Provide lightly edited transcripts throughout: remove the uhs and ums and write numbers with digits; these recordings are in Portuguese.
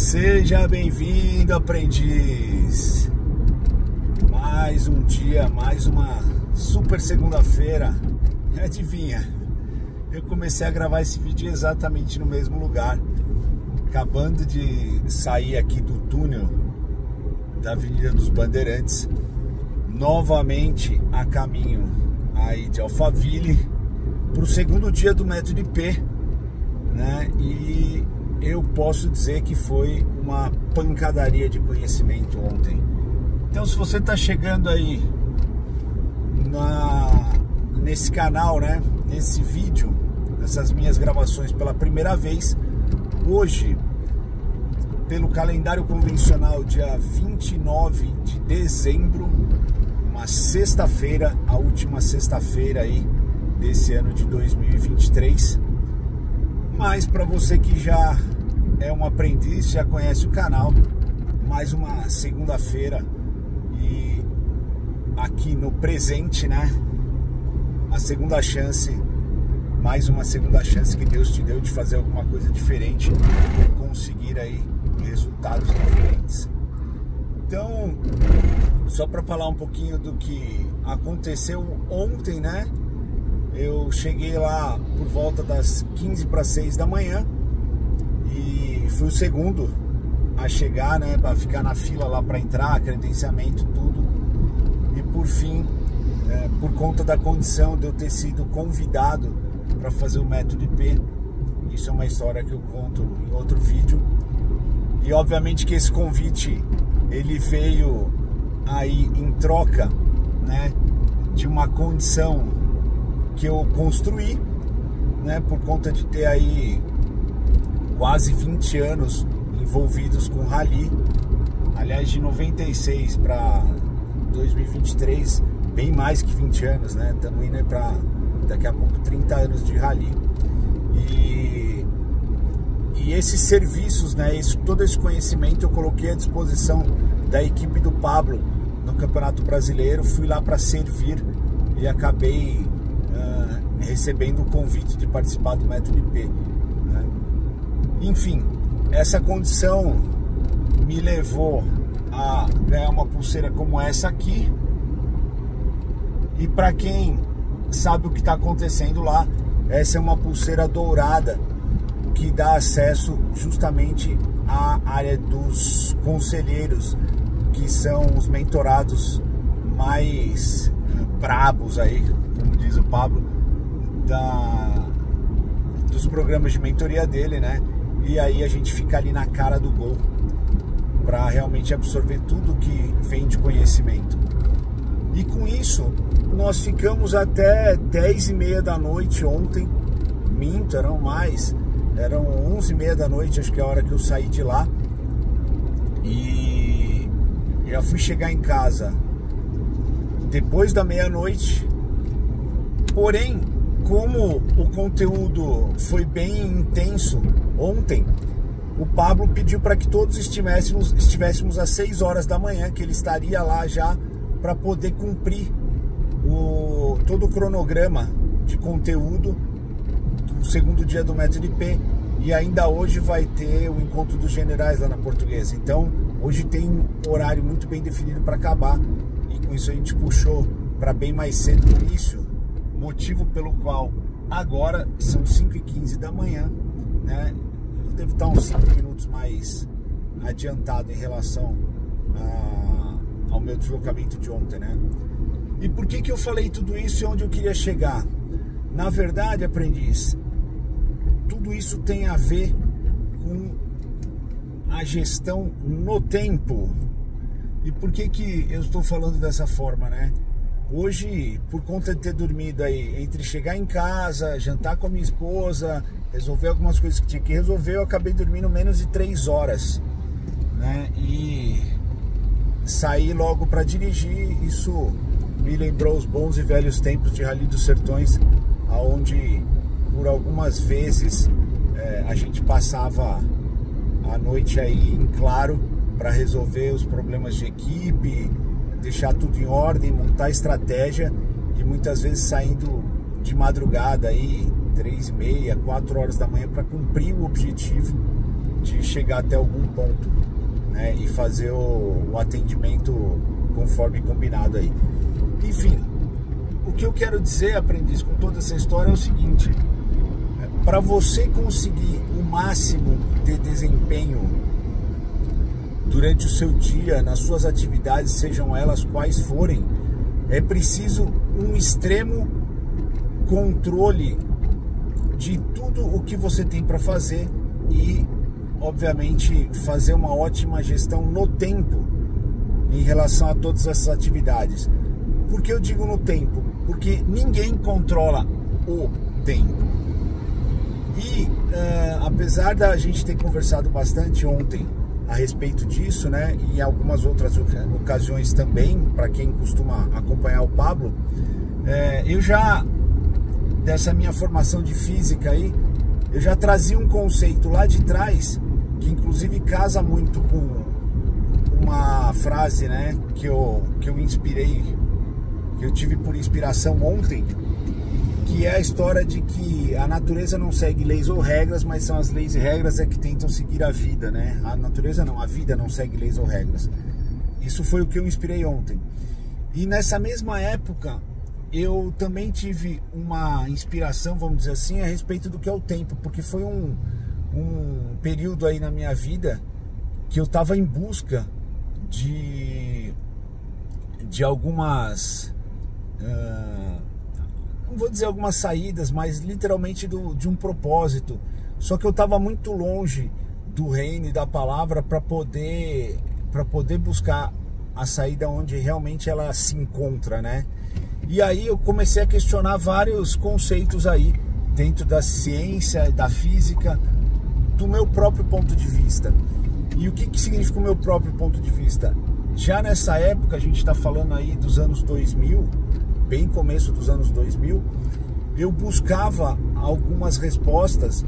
Seja bem-vindo, aprendiz. Mais um dia, mais uma super segunda-feira. Adivinha? Eu comecei a gravar esse vídeo exatamente no mesmo lugar. Acabando de sair aqui do túnel da Avenida dos Bandeirantes, novamente a caminho aí de Alphaville para o segundo dia do método IP, né? E eu posso dizer que foi uma pancadaria de conhecimento ontem. Então, se você está chegando aí nesse canal, né, nesse vídeo, nessas minhas gravações pela primeira vez, hoje, pelo calendário convencional, dia 29 de dezembro, uma sexta-feira, a última sexta-feira aí desse ano de 2023. Mas para você que já é um aprendiz, já conhece o canal, mais uma segunda-feira e aqui no presente, né? A segunda chance, mais uma segunda chance que Deus te deu de fazer alguma coisa diferente, conseguir aí resultados diferentes. Então, só para falar um pouquinho do que aconteceu ontem, né? Eu cheguei lá por volta das 15 para 6 da manhã e fui o segundo a chegar, né, para ficar na fila lá para entrar, credenciamento, tudo. E por fim, por conta da condição de eu ter sido convidado para fazer o método IP, isso é uma história que eu conto em outro vídeo. E obviamente que esse convite ele veio aí em troca, né, de uma condição que eu construí, né, por conta de ter aí quase 20 anos envolvidos com rally. Aliás, de 96 para 2023, bem mais que 20 anos, né? Estamos indo para daqui a pouco 30 anos de rally. E esses serviços, né, todo esse conhecimento eu coloquei à disposição da equipe do Pablo no Campeonato Brasileiro. Fui lá para servir e acabei recebendo o convite de participar do método IP, né? Enfim, essa condição me levou a ganhar uma pulseira como essa aqui. E para quem sabe o que está acontecendo lá, essa é uma pulseira dourada que dá acesso justamente à área dos conselheiros, que são os mentorados mais brabos aí, como diz o Pablo, dos programas de mentoria dele, né? E aí a gente fica ali na cara do gol para realmente absorver tudo que vem de conhecimento. E com isso nós ficamos até 10h30 da noite ontem. Minto, eram 11h30 da noite, acho que é a hora que eu saí de lá. E já fui chegar em casa depois da meia-noite. Porém, como o conteúdo foi bem intenso ontem, o Pablo pediu para que todos estivéssemos às 6 horas da manhã, que ele estaria lá já para poder cumprir todo o cronograma de conteúdo do segundo dia do método IP. E ainda hoje vai ter o encontro dos generais lá na Portuguesa. Então hoje tem um horário muito bem definido para acabar, e com isso a gente puxou para bem mais cedo no início, motivo pelo qual agora são 5h15 da manhã, né? Eu devo estar uns 5 minutos mais adiantado em relação ao meu deslocamento de ontem, né? E por que eu falei tudo isso e onde eu queria chegar? Na verdade, aprendiz, tudo isso tem a ver com a gestão no tempo. E por que eu estou falando dessa forma, né? Hoje, por conta de ter dormido aí, entre chegar em casa, jantar com a minha esposa, resolver algumas coisas que tinha que resolver, eu acabei dormindo menos de 3 horas, né? E saí logo para dirigir. Isso me lembrou os bons e velhos tempos de Rally dos Sertões, aonde por algumas vezes a gente passava a noite aí em claro para resolver os problemas de equipe, deixar tudo em ordem, montar estratégia, e muitas vezes saindo de madrugada aí 3h30, 4 horas da manhã para cumprir o objetivo de chegar até algum ponto, né, e fazer o atendimento conforme combinado aí. Enfim, o que eu quero dizer, aprendiz, com toda essa história é o seguinte: para você conseguir o máximo de desempenho durante o seu dia, nas suas atividades, sejam elas quais forem, é preciso um extremo controle de tudo o que você tem para fazer e, obviamente, fazer uma ótima gestão no tempo em relação a todas essas atividades. Por que eu digo no tempo? Porque ninguém controla o tempo. E apesar da gente ter conversado bastante ontem a respeito disso, né, e em algumas outras ocasiões também, para quem costuma acompanhar o Pablo, eu já, dessa minha formação de física aí, eu já trazia um conceito lá de trás, que inclusive casa muito com uma frase, né, que eu inspirei, que eu tive por inspiração ontem, que é a história de que a natureza não segue leis ou regras, mas são as leis e regras que tentam seguir a vida, né? A natureza não, a vida não segue leis ou regras. Isso foi o que eu inspirei ontem. E nessa mesma época, eu também tive uma inspiração, vamos dizer assim, a respeito do que é o tempo, porque foi um período aí na minha vida que eu estava em busca de algumas... não vou dizer algumas saídas, mas literalmente de um propósito. Só que eu estava muito longe do reino e da palavra para poder buscar a saída onde realmente ela se encontra, né? E aí eu comecei a questionar vários conceitos aí dentro da ciência, da física, do meu próprio ponto de vista. E o que significa o meu próprio ponto de vista? Já nessa época, a gente está falando aí dos anos 2000, bem começo dos anos 2000, eu buscava algumas respostas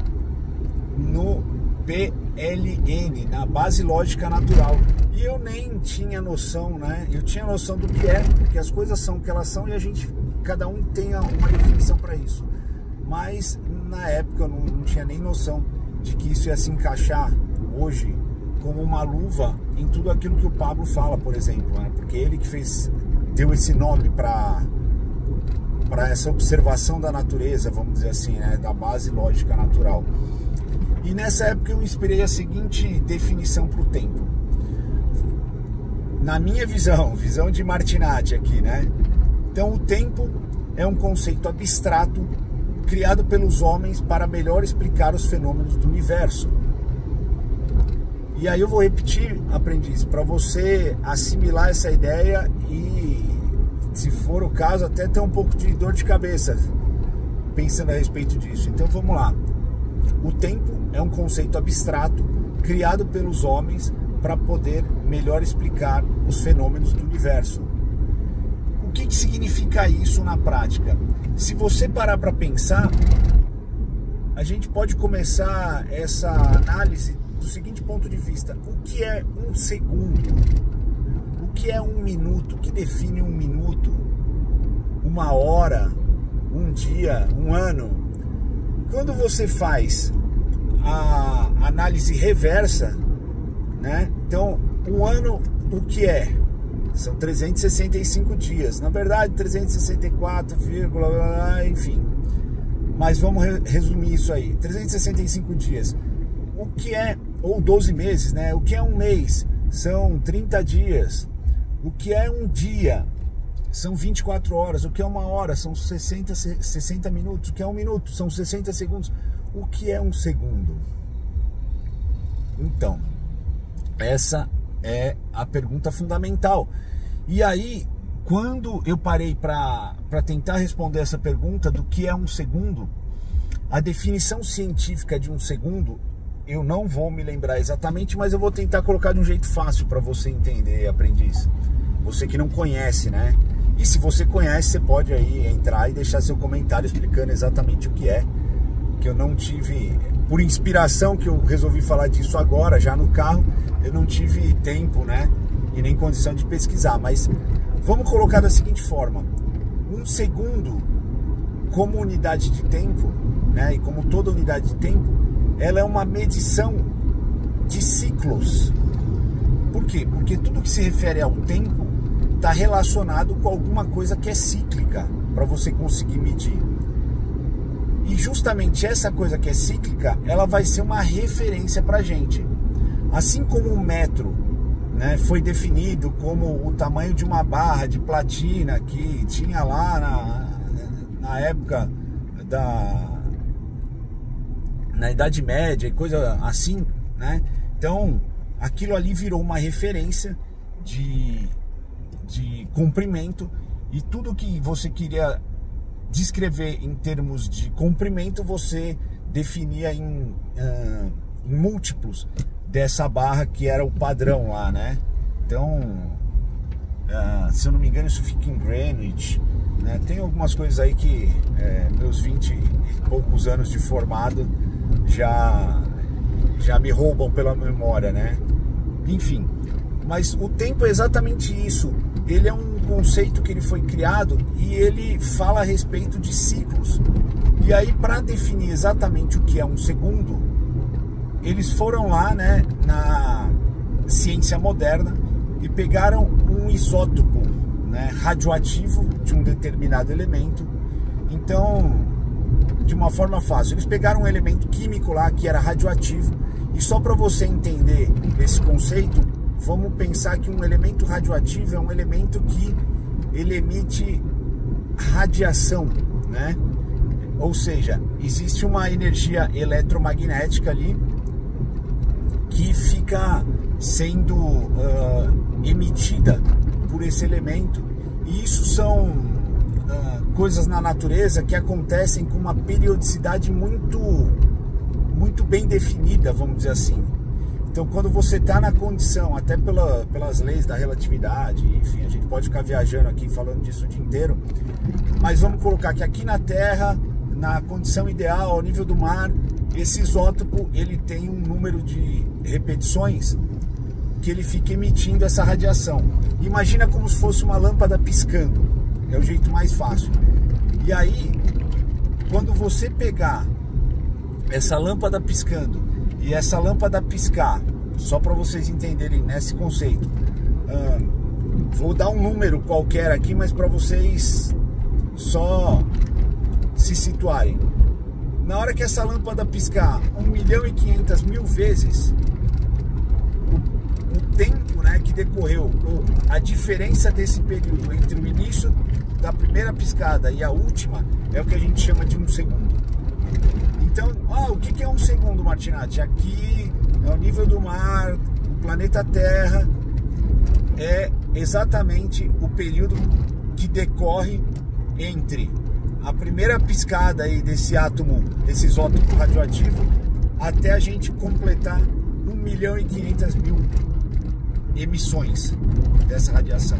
no BLN, na base lógica natural. E eu nem tinha noção, né? Eu tinha noção do que é, porque as coisas são o que elas são e cada um tem uma definição para isso. Mas na época eu não tinha nem noção de que isso ia se encaixar hoje como uma luva em tudo aquilo que o Pablo fala, por exemplo, né? Porque ele que deu esse nome para essa observação da natureza, vamos dizer assim, né, da base lógica natural. E nessa época eu inspirei a seguinte definição para o tempo. Na minha visão de Martinati aqui, né? Então o tempo é um conceito abstrato criado pelos homens para melhor explicar os fenômenos do universo. E aí eu vou repetir, aprendiz, para você assimilar essa ideia e, se for o caso, até ter um pouco de dor de cabeça pensando a respeito disso. Então vamos lá. O tempo é um conceito abstrato criado pelos homens para poder melhor explicar os fenômenos do universo. O que significa isso na prática? Se você parar para pensar, a gente pode começar essa análise do seguinte ponto de vista: o que é um segundo? O que é um minuto? O que define um minuto? Uma hora? Um dia? Um ano? Quando você faz a análise reversa, né? Então, um ano, o que é? São 365 dias. Na verdade, 364, enfim. Mas vamos resumir isso aí. 365 dias. O que é, ou 12 meses, né? O que é um mês? São 30 dias. O que é um dia? São 24 horas. O que é uma hora? São 60 minutos. O que é um minuto? São 60 segundos. O que é um segundo? Então, essa é a pergunta fundamental. E aí, quando eu parei para tentar responder essa pergunta do que é um segundo, a definição científica de um segundo, eu não vou me lembrar exatamente, mas eu vou tentar colocar de um jeito fácil para você entender, aprendiz. Você que não conhece, né? E se você conhece, você pode aí entrar e deixar seu comentário explicando exatamente o que é. Que eu não tive, por inspiração que eu resolvi falar disso agora, já no carro, eu não tive tempo, né? E nem condição de pesquisar. Mas vamos colocar da seguinte forma: um segundo, como unidade de tempo, né? E como toda unidade de tempo, ela é uma medição de ciclos. Por quê? Porque tudo que se refere ao tempo está relacionado com alguma coisa que é cíclica, para você conseguir medir. E justamente essa coisa que é cíclica, ela vai ser uma referência para a gente. Assim como o metro, né, foi definido como o tamanho de uma barra de platina que tinha lá na época na Idade Média e coisa assim, né? Então, aquilo ali virou uma referência de comprimento, e tudo que você queria descrever em termos de comprimento, você definia em múltiplos dessa barra que era o padrão lá, né? Então, se eu não me engano, isso fica em Greenwich, né? Tem algumas coisas aí que meus 20 e poucos anos de formado já me roubam pela memória, né? Enfim, mas o tempo é exatamente isso. Ele é um conceito que ele foi criado e ele fala a respeito de ciclos. E aí, para definir exatamente o que é um segundo, eles foram lá, né, na ciência moderna e pegaram um isótopo, né, radioativo de um determinado elemento. Então, de uma forma fácil, eles pegaram um elemento químico lá que era radioativo, e só para você entender esse conceito, vamos pensar que um elemento radioativo é um elemento que ele emite radiação, né? Ou seja, existe uma energia eletromagnética ali que fica sendo emitida por esse elemento, e isso são coisas na natureza que acontecem com uma periodicidade muito bem definida, vamos dizer assim. Então, quando você está na condição, até pelas leis da relatividade, enfim, a gente pode ficar viajando aqui falando disso o dia inteiro, mas vamos colocar que aqui na Terra, na condição ideal, ao nível do mar, esse isótopo ele tem um número de repetições que ele fica emitindo essa radiação. Imagina como se fosse uma lâmpada piscando, é o jeito mais fácil. E aí, quando você pegar essa lâmpada piscando e essa lâmpada piscar, só para vocês entenderem nesse conceito, vou dar um número qualquer aqui, mas para vocês só se situarem. Na hora que essa lâmpada piscar 1.500.000 vezes, o tempo, né, que decorreu, a diferença desse período entre o início da primeira piscada e a última, é o que a gente chama de um segundo. Então, o que é um segundo, Martinatti? Aqui é o nível do mar, o planeta Terra, é exatamente o período que decorre entre a primeira piscada aí desse átomo, desse isótopo radioativo, até a gente completar 1.500.000 emissões dessa radiação.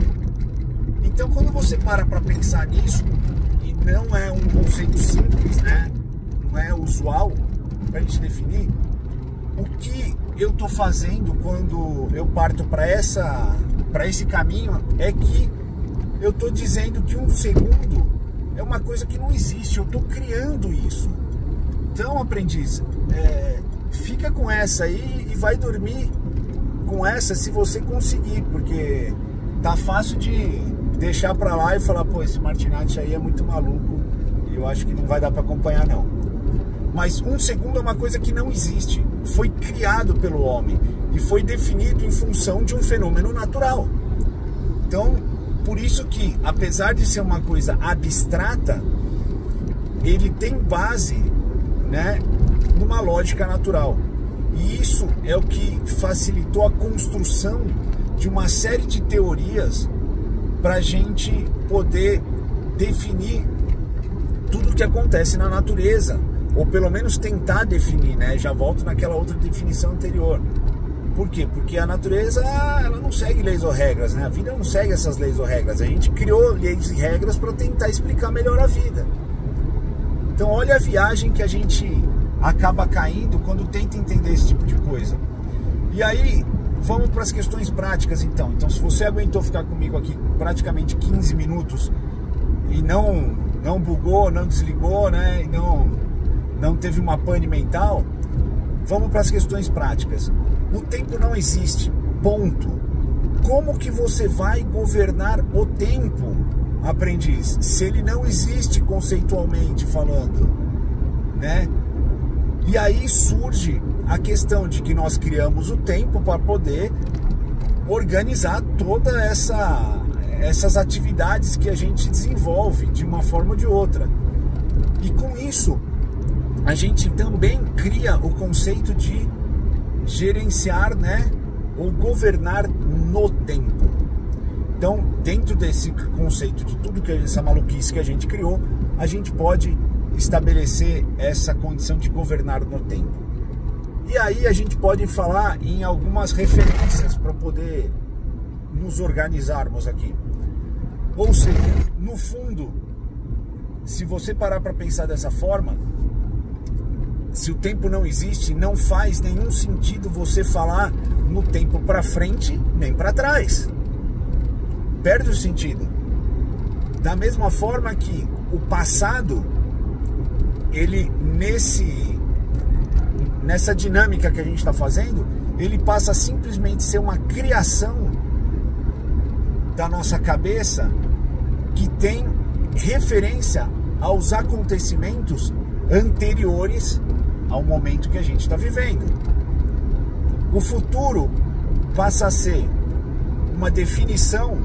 Então, quando você para pensar nisso, e não é um conceito simples, né? Não é usual para a gente definir, o que eu estou fazendo quando eu parto para esse caminho é que eu estou dizendo que um segundo é uma coisa que não existe, eu estou criando isso. Então, aprendiz, fica com essa aí e vai dormir com essa se você conseguir, porque tá fácil de deixar para lá e falar, pô, esse Martinatti aí é muito maluco e eu acho que não vai dar para acompanhar não. Mas um segundo é uma coisa que não existe, foi criado pelo homem e foi definido em função de um fenômeno natural. Então, por isso que, apesar de ser uma coisa abstrata, ele tem base, né, numa lógica natural. E isso é o que facilitou a construção de uma série de teorias para a gente poder definir tudo o que acontece na natureza, ou pelo menos tentar definir, né? Já volto naquela outra definição anterior. Por quê? Porque a natureza, ela não segue leis ou regras, né? A vida não segue essas leis ou regras. A gente criou leis e regras para tentar explicar melhor a vida. Então, olha a viagem que a gente acaba caindo quando tenta entender esse tipo de coisa. E aí, vamos para as questões práticas, então. Então, se você aguentou ficar comigo aqui praticamente 15 minutos e não bugou, não desligou, né? E não teve uma pane mental, vamos para as questões práticas. O tempo não existe, ponto. Como que você vai governar o tempo, aprendiz, se ele não existe conceitualmente falando, né? E aí surge a questão de que nós criamos o tempo para poder organizar todas essas atividades que a gente desenvolve de uma forma ou de outra. E com isso, a gente também cria o conceito de gerenciar, né, ou governar no tempo. Então, dentro desse conceito de tudo que essa maluquice que a gente criou, a gente pode estabelecer essa condição de governar no tempo. E aí a gente pode falar em algumas referências para poder nos organizarmos aqui. Ou seja, no fundo, se você parar para pensar dessa forma, se o tempo não existe, não faz nenhum sentido você falar no tempo para frente nem para trás. Perde o sentido. Da mesma forma que o passado, ele nessa dinâmica que a gente está fazendo, ele passa a simplesmente ser uma criação da nossa cabeça que tem referência aos acontecimentos anteriores ao momento que a gente está vivendo. O futuro passa a ser uma definição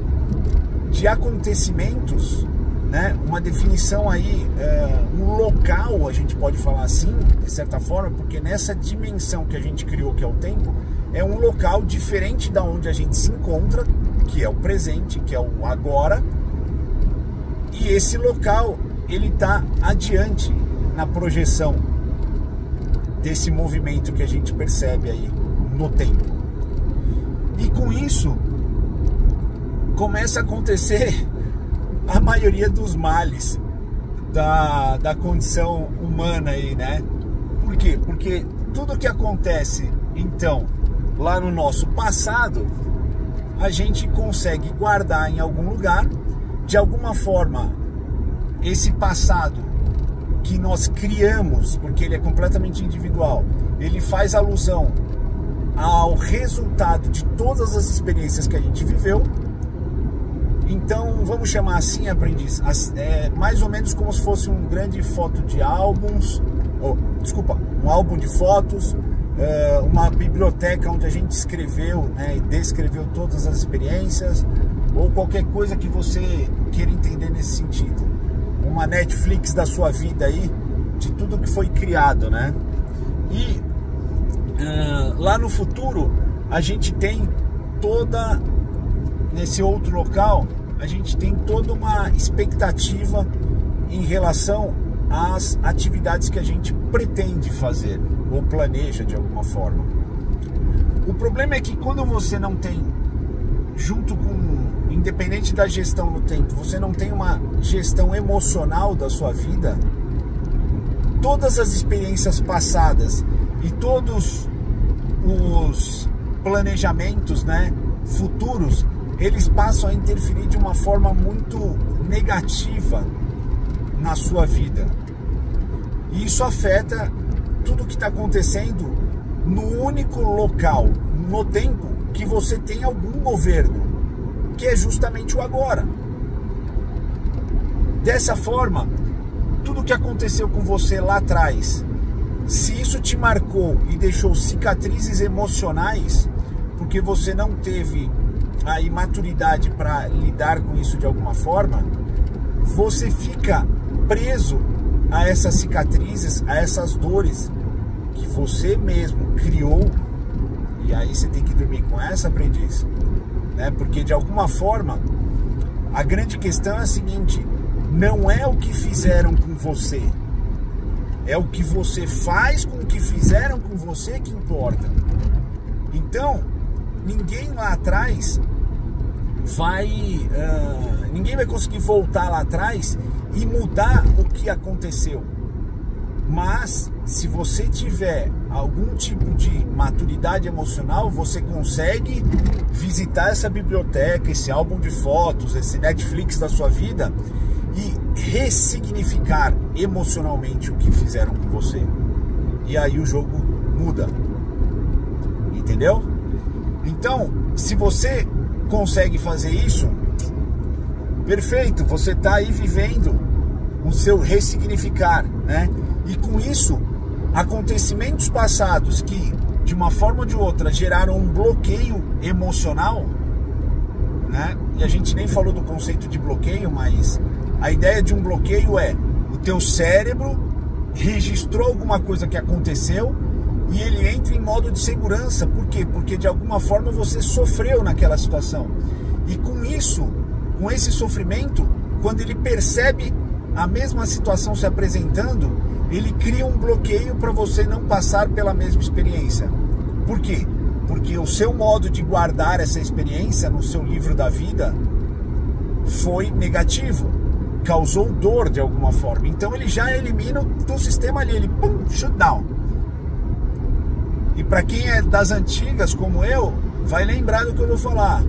de acontecimentos, né? Uma definição aí, um local, a gente pode falar assim, de certa forma, porque nessa dimensão que a gente criou, que é o tempo, é um local diferente da onde a gente se encontra, que é o presente, que é o agora, e esse local, ele está adiante na projeção desse movimento que a gente percebe aí no tempo. E com isso, começa a acontecer a maioria dos males da condição humana aí, né? Por quê? Porque tudo que acontece, então, lá no nosso passado, a gente consegue guardar em algum lugar, de alguma forma, esse passado que nós criamos, porque ele é completamente individual, ele faz alusão ao resultado de todas as experiências que a gente viveu. Então, vamos chamar assim, aprendiz, mais ou menos como se fosse um grande foto de álbuns, um álbum de fotos, uma biblioteca onde a gente escreveu, né, e descreveu todas as experiências, ou qualquer coisa que você queira entender nesse sentido. Uma Netflix da sua vida aí, de tudo que foi criado, né? E lá no futuro, a gente tem nesse outro local, a gente tem toda uma expectativa em relação às atividades que a gente pretende fazer, ou planeja de alguma forma. O problema é que quando você não tem, independente da gestão no tempo, você não tem uma gestão emocional da sua vida, todas as experiências passadas e todos os planejamentos, né, futuros, eles passam a interferir de uma forma muito negativa na sua vida. E isso afeta tudo que está acontecendo no único local, no tempo, que você tem algum governo, que é justamente o agora. Dessa forma, tudo que aconteceu com você lá atrás, se isso te marcou e deixou cicatrizes emocionais, porque você não teve a imaturidade para lidar com isso de alguma forma, você fica preso a essas cicatrizes, a essas dores que você mesmo criou. E aí você tem que dormir com essa, aprendiz, né? Porque de alguma forma a grande questão é a seguinte: não é o que fizeram com você, é o que você faz com o que fizeram com você que importa. Então ninguém lá atrás ninguém vai conseguir voltar lá atrás e mudar o que aconteceu. Mas se você tiver algum tipo de maturidade emocional, você consegue visitar essa biblioteca, esse álbum de fotos, esse Netflix da sua vida e ressignificar emocionalmente o que fizeram com você. E aí o jogo muda. Entendeu? Então, se você consegue fazer isso, perfeito, você está aí vivendo o seu ressignificar, né? E com isso, acontecimentos passados que, de uma forma ou de outra, geraram um bloqueio emocional, né? E a gente nem falou do conceito de bloqueio, mas a ideia de um bloqueio é o teu cérebro registrou alguma coisa que aconteceu e ele entra em modo de segurança. Por quê? Porque de alguma forma você sofreu naquela situação. E com isso, com esse sofrimento, quando ele percebe a mesma situação se apresentando, ele cria um bloqueio para você não passar pela mesma experiência. Por quê? Porque o seu modo de guardar essa experiência no seu livro da vida foi negativo, causou dor de alguma forma. Então ele já elimina do sistema ali, ele pum, shut down. E para quem é das antigas como eu, vai lembrar do que eu vou falar.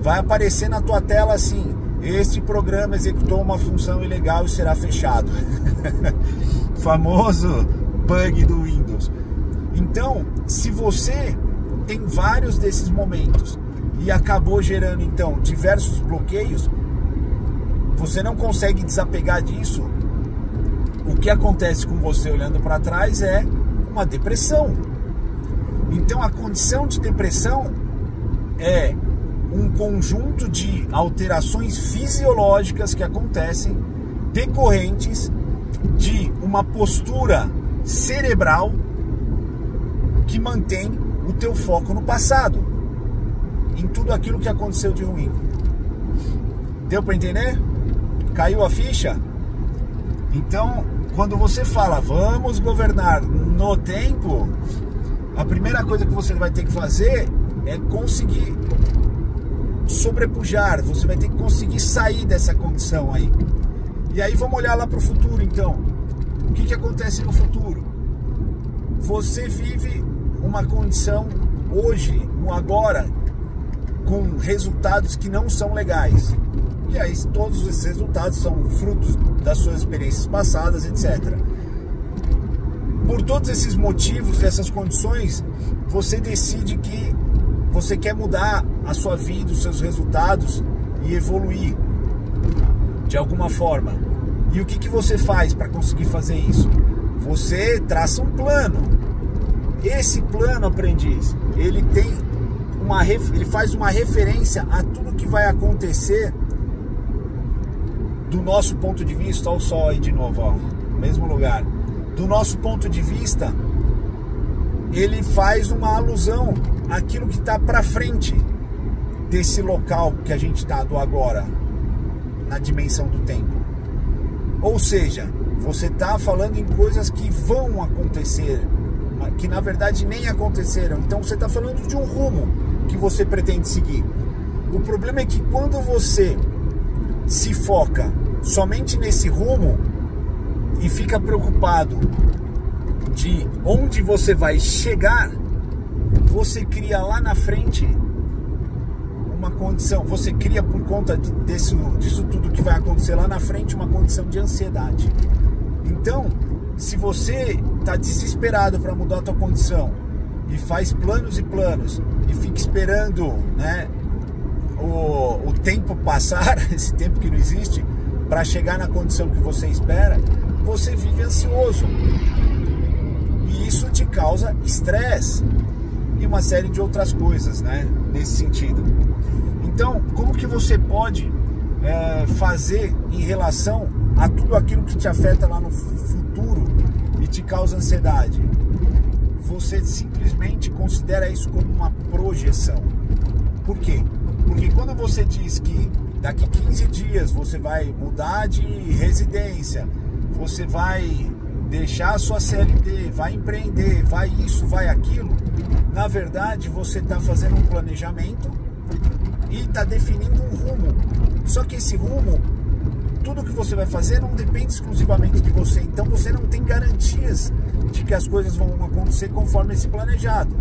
Vai aparecer na tua tela assim: este programa executou uma função ilegal e será fechado. Famoso bug do Windows. Então, se você tem vários desses momentos e acabou gerando então diversos bloqueios, você não consegue desapegar disso, o que acontece com você olhando para trás é uma depressão. Então a condição de depressão é um conjunto de alterações fisiológicas que acontecem decorrentes de uma postura cerebral que mantém o teu foco no passado, em tudo aquilo que aconteceu de ruim. Deu para entender? Caiu a ficha? Então, quando você fala vamos governar no tempo, a primeira coisa que você vai ter que fazer é conseguir sobrepujar, você vai ter que conseguir sair dessa condição aí. E aí vamos olhar lá para o futuro então. O que acontece no futuro? Você vive uma condição hoje, no agora, com resultados que não são legais. E aí todos esses resultados são frutos das suas experiências passadas, etc. Por todos esses motivos, essas condições, você decide que você quer mudar a sua vida, os seus resultados e evoluir de alguma forma. E o que você faz para conseguir fazer isso? Você traça um plano. Esse plano, aprendiz, ele faz uma referência a tudo que vai acontecer do nosso ponto de vista. Olha o sol aí de novo, ó, no mesmo lugar. Do nosso ponto de vista, ele faz uma alusão àquilo que está para frente desse local que a gente está do agora, na dimensão do tempo. Ou seja, você está falando em coisas que vão acontecer, que na verdade nem aconteceram. Então você está falando de um rumo que você pretende seguir. O problema é que quando você se foca somente nesse rumo e fica preocupado de onde você vai chegar, você cria lá na frente uma condição, você cria por conta disso tudo que vai acontecer lá na frente uma condição de ansiedade. Então, se você está desesperado para mudar a tua condição e faz planos e planos e fica esperando, né, o tempo passar, esse tempo que não existe, para chegar na condição que você espera, você vive ansioso. E isso te causa estresse e uma série de outras coisas, né, nesse sentido. Então, como que você pode fazer em relação a tudo aquilo que te afeta lá no futuro e te causa ansiedade? Você simplesmente considera isso como uma projeção. Por quê? Porque quando você diz que daqui 15 dias você vai mudar de residência, você vai deixar a sua CLT, vai empreender, vai isso, vai aquilo, na verdade você está fazendo um planejamento e está definindo um rumo. Só que esse rumo, tudo que você vai fazer não depende exclusivamente de você. Então você não tem garantias de que as coisas vão acontecer conforme esse planejado.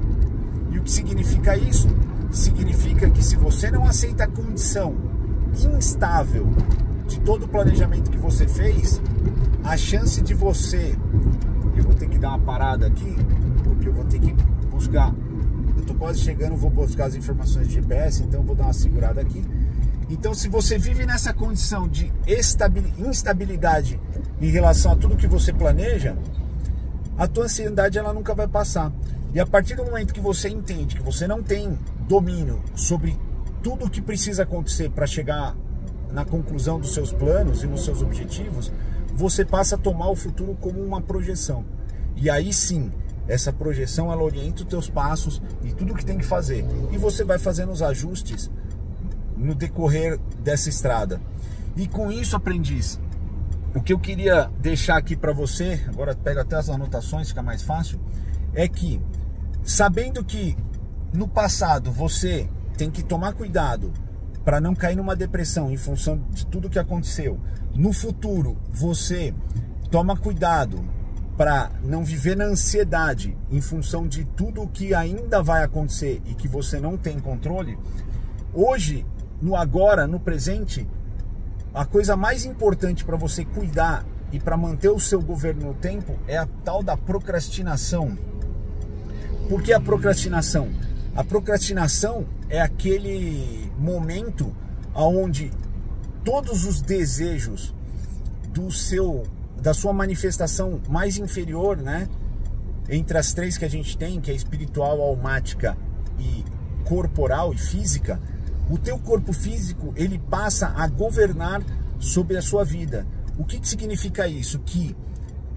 E o que significa isso? Significa que se você não aceita a condição instável de todo o planejamento que você fez, a chance de você... Eu vou ter que dar uma parada aqui, porque eu vou ter que buscar. Eu tô quase chegando, vou buscar as informações de GPS, então eu vou dar uma segurada aqui. Então, se você vive nessa condição de instabilidade em relação a tudo que você planeja, a tua ansiedade ela nunca vai passar. E a partir do momento que você entende que você não tem domínio sobre tudo o que precisa acontecer para chegar na conclusão dos seus planos e nos seus objetivos, você passa a tomar o futuro como uma projeção. E aí sim, essa projeção ela orienta os teus passos e tudo o que tem que fazer. E você vai fazendo os ajustes no decorrer dessa estrada. E com isso, aprendiz, o que eu queria deixar aqui para você, agora pega até as anotações, fica mais fácil, é que, sabendo que no passado você tem que tomar cuidado para não cair numa depressão em função de tudo que aconteceu, no futuro você toma cuidado para não viver na ansiedade em função de tudo o que ainda vai acontecer e que você não tem controle, hoje, no agora, no presente, a coisa mais importante para você cuidar e para manter o seu governo no tempo é a tal da procrastinação. Por que a procrastinação? A procrastinação é aquele momento onde todos os desejos da sua manifestação mais inferior, né, entre as três que a gente tem, que é espiritual, almática e corporal e física, o teu corpo físico ele passa a governar sobre a sua vida. O que significa isso? Que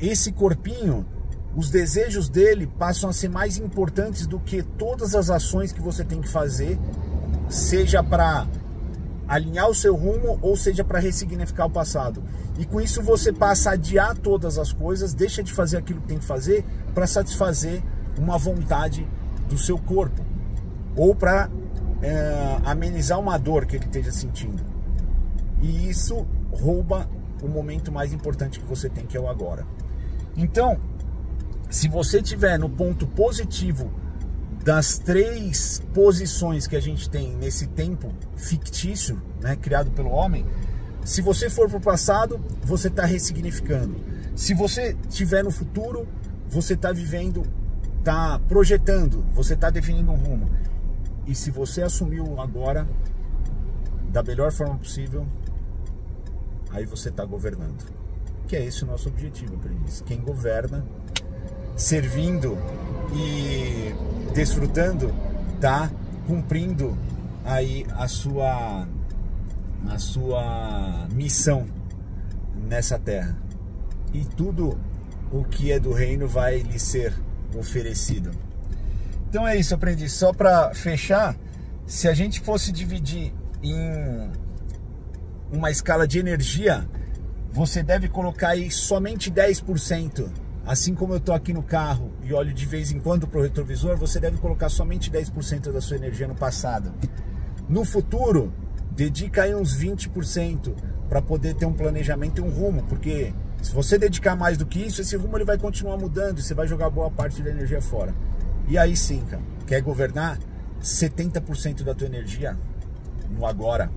esse corpinho, os desejos dele passam a ser mais importantes do que todas as ações que você tem que fazer, seja para alinhar o seu rumo ou seja para ressignificar o passado. E com isso você passa a adiar todas as coisas, deixa de fazer aquilo que tem que fazer para satisfazer uma vontade do seu corpo ou para amenizar uma dor que ele esteja sentindo. E isso rouba o momento mais importante que você tem, que é o agora. Então, se você estiver no ponto positivo das três posições que a gente tem nesse tempo fictício, né, criado pelo homem, se você for para o passado, você está ressignificando. Se você estiver no futuro, você está vivendo, está projetando, você está definindo um rumo. E se você assumiu agora da melhor forma possível, aí você está governando. Que é esse o nosso objetivo, aprendiz. Quem governa, servindo e desfrutando, tá cumprindo aí a sua missão nessa terra. E tudo o que é do reino vai lhe ser oferecido. Então é isso, aprendiz. Só para fechar, se a gente fosse dividir em uma escala de energia, você deve colocar aí somente 10%. Assim como eu tô aqui no carro e olho de vez em quando pro retrovisor, você deve colocar somente 10% da sua energia no passado. No futuro, dedica aí uns 20% para poder ter um planejamento e um rumo, porque se você dedicar mais do que isso, esse rumo ele vai continuar mudando e você vai jogar boa parte da energia fora. E aí sim, cara, quer governar? 70% da tua energia no agora.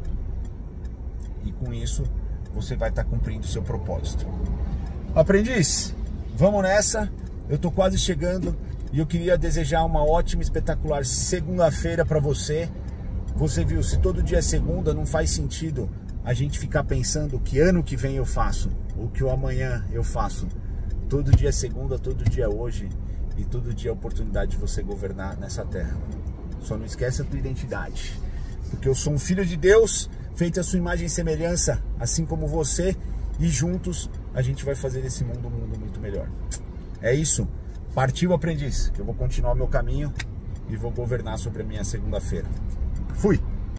E com isso, você vai estar cumprindo o seu propósito. Aprendiz, vamos nessa. Eu tô quase chegando e eu queria desejar uma ótima, espetacular segunda-feira para você. Você viu, se todo dia é segunda, não faz sentido a gente ficar pensando que ano que vem eu faço, ou que o amanhã eu faço. Todo dia é segunda, todo dia é hoje. E todo dia é a oportunidade de você governar nessa terra. Só não esquece a tua identidade. Porque eu sou um filho de Deus, feito à sua imagem e semelhança, assim como você. E juntos a gente vai fazer desse mundo um mundo muito melhor. É isso. Partiu, aprendiz, que eu vou continuar o meu caminho e vou governar sobre a minha segunda-feira. Fui!